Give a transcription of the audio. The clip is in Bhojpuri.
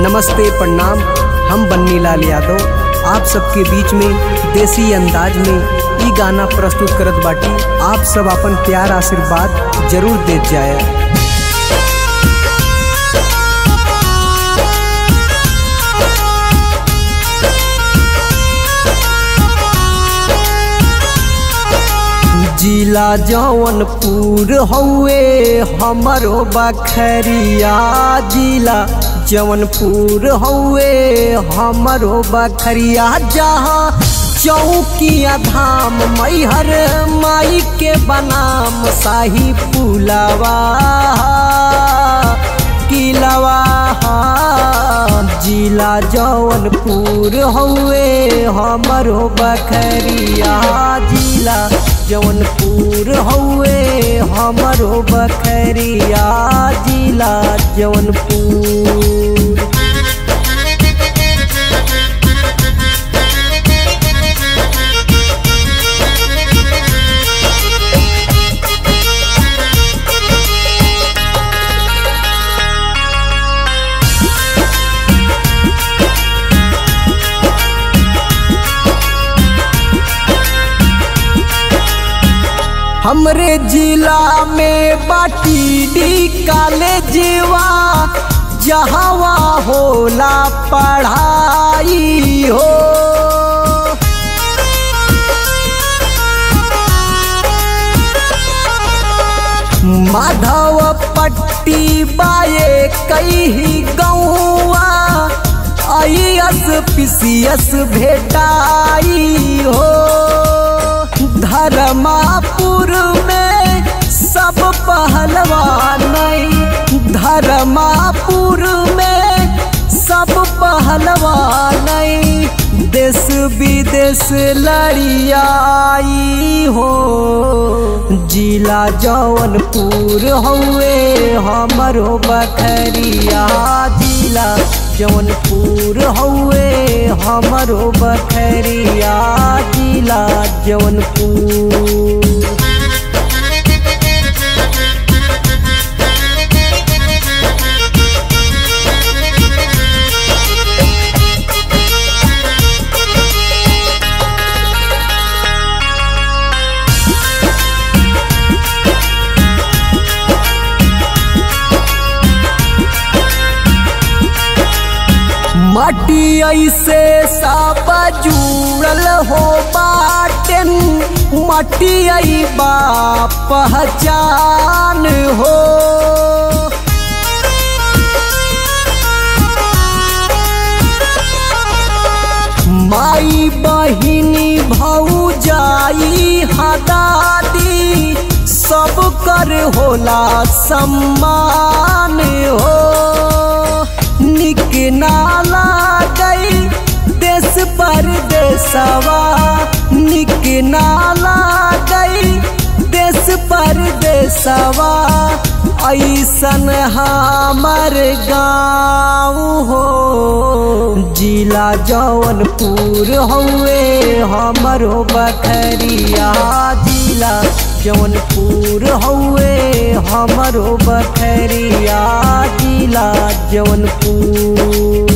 नमस्ते प्रणाम। हम बन्नी लाल यादव आप सबके बीच में देसी अंदाज में ई गाना प्रस्तुत करत बाटी। आप सब अपन प्यार आशीर्वाद जरूर देत जाए। जिला जौनपुर हउए हमरो बखरिया, जिला जौनपुर हउए हमरो बखरिया। जहाँ चौकिया धाम मैहर माई के बनाम शाही पुलावा किलावा। जिला जौनपुर हउए हमरो बखरिया, जिला जौनपुर हउए हमरो बखरिया, जिला जौनपुर। हमरे जिला में बाटी कॉलेजवा जहवा होला पढ़ाई हो। माधव पट्टी बाए कई गौआ आईएस पीसीएस भेटाई हो। धर्मापुर में सब पहलवान, धर्मापुर में सब पहलवान देश विदेश लड़ियाई हो। जिला जौनपुर हउए हमरो बखरिया, जिला जौनपुर हउए हमरो बखरिया, जिला जौनपुर। माटी ऐसे सब जुड़ल हो बाटन, माटी आई बा पहचान हो। माई बहिनी भौजाई हदादी सब कर होला सम्मान हो। निक नाला गई देश परदेसवा, निक नाला गई देश परदेसवा। ऐसन हमर गाँव हो। जिला जौनपुर हउए हमरो बखरिया, जिला जौनपुर हउए हमरो बखरिया, जिला जौनपुर।